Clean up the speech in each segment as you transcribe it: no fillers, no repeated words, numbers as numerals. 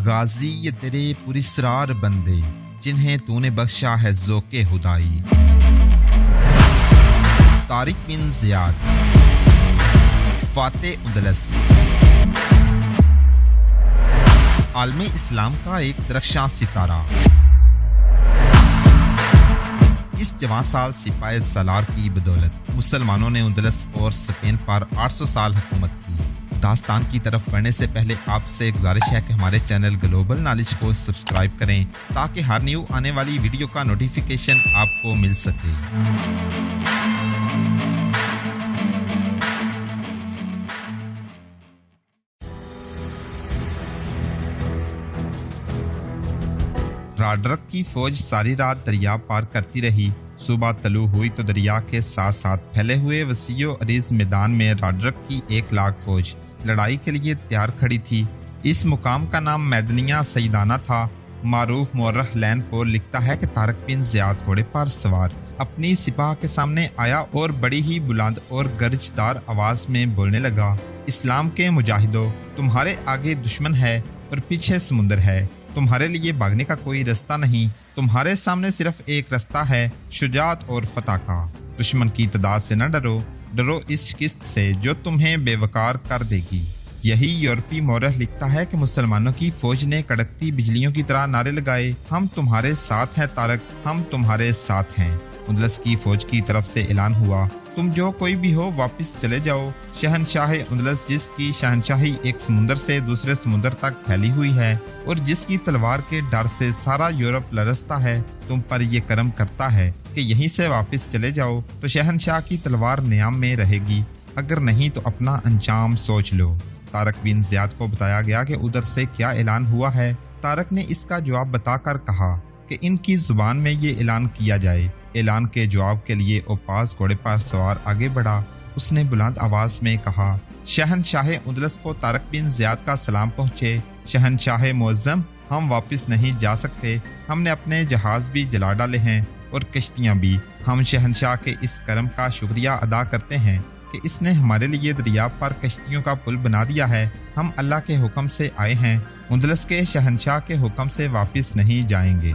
गाजी ये तेरे पुरस्रार बंदे जिन्हें तूने बख्शा है ज़ोक़े खुदाई। तारिक बिन ज़ियाद, फ़ातेह उंदलस, आलमे इस्लाम का एक दरख्शां सितारा। इस जवां साल सिपाही सालार की बदौलत मुसलमानों ने उंदलस और स्पेन पर 800 साल हुकूमत की। दास्तान की तरफ बढ़ने से पहले आपसे गुजारिश है कि हमारे चैनल ग्लोबल नॉलेज को सब्सक्राइब करें ताकि हर न्यू आने वाली वीडियो का नोटिफिकेशन आपको मिल सके। राडरक की फौज सारी रात दरिया पार करती रही। सुबह तलू हुई तो दरिया के साथ साथ फैले हुए वसीओ अरीज मैदान में राडरक की 1 लाख फौज लड़ाई के लिए तैयार खड़ी थी। इस मुकाम का नाम मैदनिया सईदाना था। मारूफ मोर्रख लैनपोर लिखता है कि तारक बिन ज़ियाद घोड़े पर सवार अपनी सिपाह के सामने आया और बड़ी ही बुलंद और गरजदार आवाज में बोलने लगा, इस्लाम के मुजाहिदों, तुम्हारे आगे दुश्मन है और पीछे समुंदर है। तुम्हारे लिए भागने का कोई रास्ता नहीं। तुम्हारे सामने सिर्फ एक रास्ता है, शुजात और फतह का। दुश्मन की तादाद से न डरो, डरो इस शिकस्त से जो तुम्हें बेवकार कर देगी। यही यूरोपी मौरख लिखता है कि मुसलमानों की फौज ने कड़कती बिजलियों की तरह नारे लगाए, हम तुम्हारे साथ हैं तारक, हम तुम्हारे साथ हैं। उंदलस की फौज की तरफ से ऐलान हुआ, तुम जो कोई भी हो वापस चले जाओ। शहनशाह उंदलस, जिसकी शहनशाही एक समुंदर से दूसरे समुंदर तक फैली हुई है और जिसकी तलवार के डर से सारा यूरोप लरसता है, तुम पर ये करम करता है कि यहीं से वापस चले जाओ तो शहनशाह की तलवार नियाम में रहेगी, अगर नहीं तो अपना अंजाम सोच लो। तारक बिन ज़ियाद को बताया गया कि उधर से क्या ऐलान हुआ है। तारक ने इसका जवाब बताकर कहा कि इनकी जुबान में ये ऐलान किया जाए। ऐलान के जवाब के लिए ओपास घोड़े पर सवार आगे बढ़ा। उसने बुलंद आवाज में कहा, शहनशाह उंदलस को तारक बिन ज़ियाद का सलाम पहुँचे। शहनशाह मुअज़्ज़म, हम वापस नहीं जा सकते। हमने अपने जहाज भी जला डाले हैं और कश्तियाँ भी। हम शहनशाह के इस करम का शुक्रिया अदा करते हैं कि इसने हमारे लिए दरिया पर कश्तियों का पुल बना दिया है। हम अल्लाह के हुक्म से आए हैं, उंदलस के शहनशाह के हुक्म से वापस नहीं जाएंगे।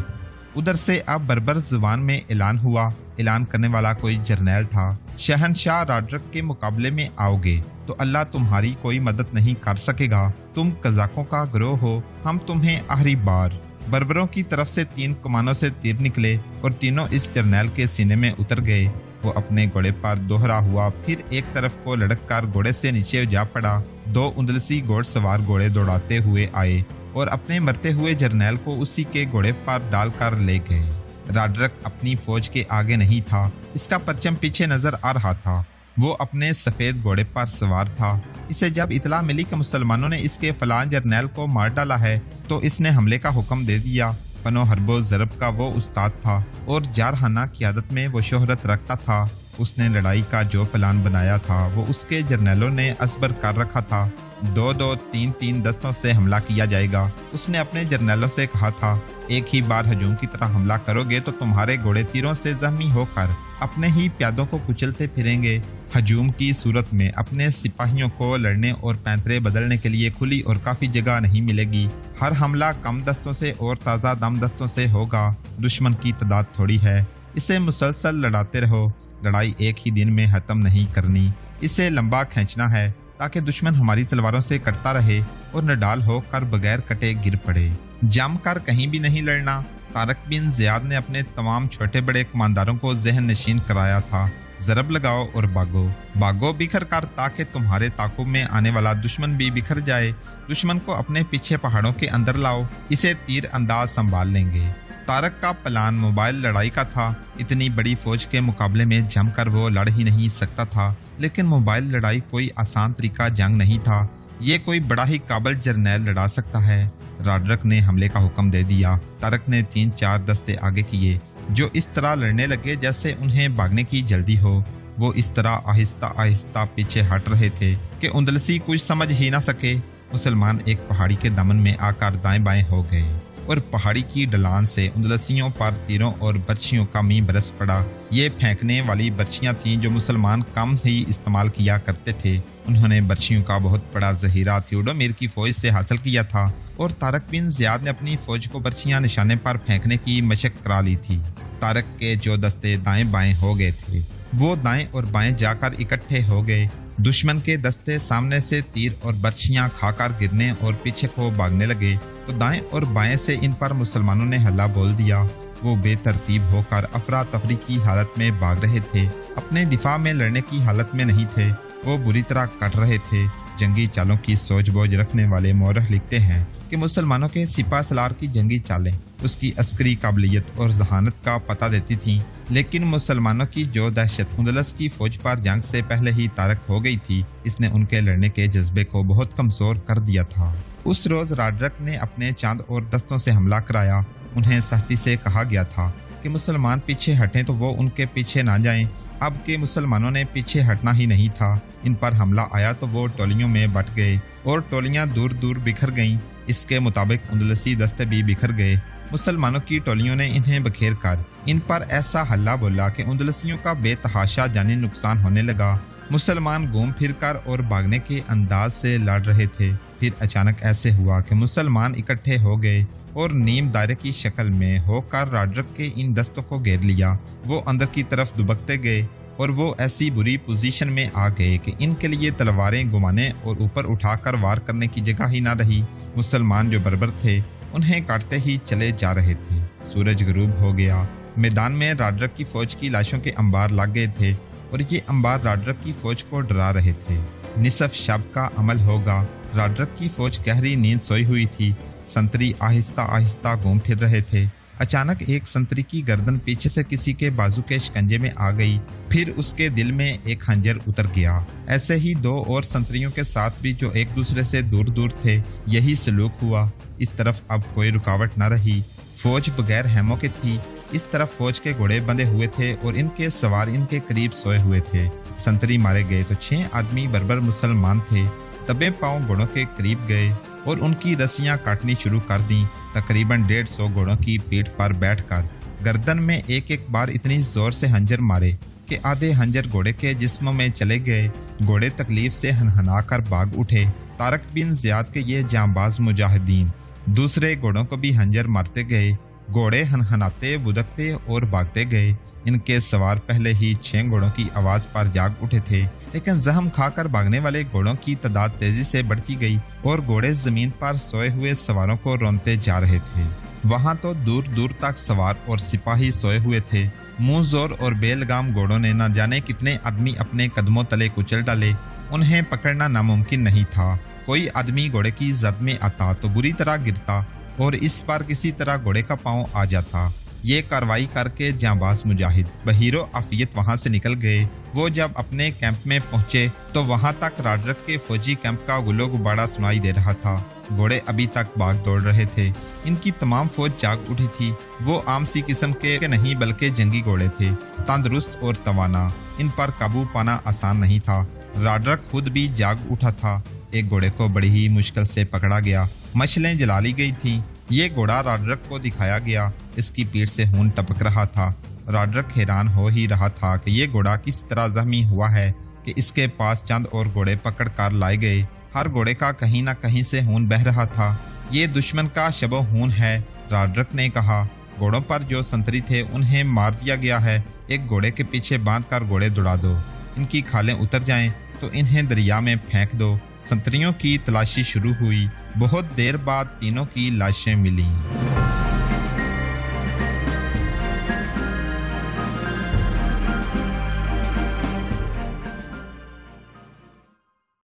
उधर से अब बर्बर जुबान में ऐलान हुआ। ऐलान करने वाला कोई जर्नैल था, शहनशाह राडरक के मुकाबले में आओगे तो अल्लाह तुम्हारी कोई मदद नहीं कर सकेगा। तुम कज़ाकों का गिरोह हो, हम तुम्हें आखिरी बार। बर्बरों की तरफ से 3 कमानों से तीर निकले और तीनों इस जर्नैल के सीने में उतर गए। वो अपने घोड़े पर दोहरा हुआ फिर एक तरफ को लड़क कर घोड़े से नीचे जा पड़ा। 2 उंदलसी घोड़सवार घोड़े दौड़ाते हुए आए और अपने मरते हुए जर्नैल को उसी के घोड़े पर डालकर ले गए। राडरक अपनी फौज के आगे नहीं था, इसका परचम पीछे नजर आ रहा था। वो अपने सफेद घोड़े पर सवार था। इसे जब इतला मिली कि मुसलमानों ने इसके फलां जर्नैल को मार डाला है तो इसने हमले का हुक्म दे दिया। फनो हरबो ज़रब का वो उस्ताद था और जारहाना क़ियादत में वो शोहरत रखता था। उसने लड़ाई का जो प्लान बनाया था वो उसके जर्नैलों ने असबर कर रखा था। 2-2, 3-3 दस्तों से हमला किया जाएगा। उसने अपने जर्नैलों से कहा था, एक ही बार हजूम की तरह हमला करोगे तो तुम्हारे घोड़े तीरों से जख्मी होकर अपने ही प्यादों को कुचलते फिरेंगे। हजूम की सूरत में अपने सिपाहियों को लड़ने और पैंतरे बदलने के लिए खुली और काफी जगह नहीं मिलेगी। हर हमला कम दस्तों से और ताज़ा दम दस्तों से होगा। दुश्मन की तादाद थोड़ी है, इसे मुसलसल लड़ाते रहो। लड़ाई एक ही दिन में खत्म नहीं करनी, इसे लंबा खींचना है ताकि दुश्मन हमारी तलवारों से कटता रहे और नडाल होकर बगैर कटे गिर पड़े। जम कर कहीं भी नहीं लड़ना। तारक बिन ज़ियाद ने अपने तमाम छोटे बड़े कमांडरों को ज़हन नशीन कराया था, ज़रब लगाओ और भागो, भागो बिखर कर ताकि तुम्हारे ताक़ुब में आने वाला दुश्मन भी बिखर जाए। दुश्मन को अपने पीछे पहाड़ों के अंदर लाओ, इसे तीर अंदाज संभाल लेंगे। तारक का प्लान मोबाइल लड़ाई का था। इतनी बड़ी फौज के मुकाबले में जमकर वो लड़ ही नहीं सकता था, लेकिन मोबाइल लड़ाई कोई आसान तरीका जंग नहीं था। ये कोई बड़ा ही काबिल जर्नैल लड़ा सकता है। राडरक ने हमले का हुक्म दे दिया। तारक ने 3-4 दस्ते आगे किए जो इस तरह लड़ने लगे जैसे उन्हें भागने की जल्दी हो। वो इस तरह आहिस्ता आहिस्ता पीछे हट रहे थे कि उंदलसी कुछ समझ ही ना सके। मुसलमान एक पहाड़ी के दामन में आकर दाएं बाएं हो गए। और पहाड़ी की ढलान से उंदलसियों पर तीरों और बर्छियों का मींह बरस पड़ा। ये फेंकने वाली बर्छियां थीं जो मुसलमान कम ही इस्तेमाल किया करते थे। उन्होंने बर्छियों का बहुत बड़ा जहीरा थियोडोमिर की फौज से हासिल किया था और तारक बिन ज़ियाद ने अपनी फौज को बर्छियां निशाने पर फेंकने की मशक करा ली थी। तारक के जो दस्ते दाएं बाएं हो गए थे वो दाएं और बाएं जाकर इकट्ठे हो गए। दुश्मन के दस्ते सामने से तीर और बर्छियां खाकर गिरने और पीछे को भागने लगे तो दाएं और बाएं से इन पर मुसलमानों ने हल्ला बोल दिया। वो बेतरतीब होकर अफरा तफरी की हालत में भाग रहे थे, अपने दिफा में लड़ने की हालत में नहीं थे। वो बुरी तरह कट रहे थे। जंगी चालों की सोच बोझ रखने वाले मौरख लिखते हैं कि मुसलमानों के सिपा सलार की जंगी चालें उसकी अस्करी काबिलियत और जहानत का पता देती थीं, लेकिन मुसलमानों की जो दहशत उंदलस की फौज पर जंग से पहले ही तारक हो गई थी, इसने उनके लड़ने के जज्बे को बहुत कमजोर कर दिया था। उस रोज राड्रक ने अपने चांद और दस्तों से हमला कराया। उन्हें सख्ती से कहा गया था कि मुसलमान पीछे हटें तो वो उनके पीछे ना जाएं। अब के मुसलमानों ने पीछे हटना ही नहीं था। इन पर हमला आया तो वो टोलियों में बट गए और टोलियां दूर दूर बिखर गईं। इसके मुताबिक उंदलसी दस्ते भी बिखर गए। मुसलमानों की टोलियों ने इन्हें बखेर कर इन पर ऐसा हल्ला बोला कि उंदलसियों का बेतहाशा जानी नुकसान होने लगा। मुसलमान घूम फिर कर और भागने के अंदाज से लड़ रहे थे। फिर अचानक ऐसे हुआ कि मुसलमान इकट्ठे हो गए और नीम दायरे की शक्ल में होकर राड्रक के इन दस्तों को घेर लिया। वो अंदर की तरफ दुबकते गए और वो ऐसी बुरी पोजीशन में आ गए कि इनके लिए तलवारें घुमाने और ऊपर उठाकर वार करने की जगह ही ना रही। मुसलमान जो बर्बर थे उन्हें काटते ही चले जा रहे थे। सूरज गरूब हो गया। मैदान में राड्रक की फौज की लाशों के अंबार लग गए थे और ये अंबार राड्रक की फौज को डरा रहे थे। निसफ शब का अमल होगा। राड्रक की फौज गहरी नींद सोई हुई थी। संतरी आहिस्ता आहिस्ता घूम फिर रहे थे। अचानक एक संतरी की गर्दन पीछे से किसी के बाजू के शिकंजे में आ गई। फिर उसके दिल में एक खंजर उतर गया। ऐसे ही दो और संतरियों के साथ भी जो एक दूसरे से दूर दूर थे यही सलूक हुआ। इस तरफ अब कोई रुकावट न रही। फौज बगैर हैमों के थी। इस तरफ फौज के घोड़े बंधे हुए थे और इनके सवार इनके करीब सोए हुए थे। संतरी मारे गए तो 6 आदमी बर्बर मुसलमान थे। दबे पांव घोड़ों के करीब गए और उनकी रस्सियां काटनी शुरू कर दी। तकरीबन 150 घोड़ों की पीठ पर बैठकर गर्दन में एक एक बार इतनी जोर से हंजर मारे कि आधे हंजर घोड़े के जिस्म में चले गए। घोड़े तकलीफ से हनहनाकर भाग उठे। तारक बिन ज़ियाद के ये जांबाज मुजाहिदीन दूसरे घोड़ों को भी हंजर मारते गए। घोड़े हनहनाते बुदकते और भागते गए। इनके सवार पहले ही 6 घोड़ों की आवाज पर जाग उठे थे, लेकिन जख्म खाकर भागने वाले घोड़ों की तादाद तेजी से बढ़ती गई और घोड़े जमीन पर सोए हुए सवारों को रौंदते जा रहे थे। वहां तो दूर दूर तक सवार और सिपाही सोए हुए थे। मुंह जोर और बेलगाम घोड़ों ने न जाने कितने आदमी अपने कदमों तले कुचल डाले। उन्हें पकड़ना नामुमकिन नहीं था। कोई आदमी घोड़े की जद में आता तो बुरी तरह गिरता और इस पर किसी तरह घोड़े का पांव आ जाता। ये कार्रवाई करके जांबाज मुजाहिद बहीरो आफियत वहां से निकल गए। वो जब अपने कैंप में पहुंचे तो वहां तक राड्रक के फौजी कैंप का गुलो गुब्बारा सुनाई दे रहा था। घोड़े अभी तक भाग दौड़ रहे थे। इनकी तमाम फौज जाग उठी थी। वो आम सी किस्म के नहीं बल्कि जंगी घोड़े थे, तंदुरुस्त और तवाना। इन पर काबू पाना आसान नहीं था। राड्रक खुद भी जाग उठा था। एक घोड़े को बड़ी ही मुश्किल से पकड़ा गया। मशलें जला ली गई थी। ये घोड़ा राड्रक को दिखाया गया। इसकी पीठ से खून टपक रहा था। राड्रक हैरान हो ही रहा था कि ये घोड़ा किस तरह जख्मी हुआ है कि इसके पास चंद और घोड़े पकड़ कर लाए गए। हर घोड़े का कहीं न कहीं से खून बह रहा था। ये दुश्मन का शबो खून है, राड्रक ने कहा। घोड़ों पर जो संतरी थे उन्हें मार दिया गया है। एक घोड़े के पीछे बांध कर घोड़े दौड़ा दो। इनकी खालें उतर जाएं तो इन्हें दरिया में फेंक दो। संतरियों की तलाशी शुरू हुई। बहुत देर बाद तीनों की लाशें मिली।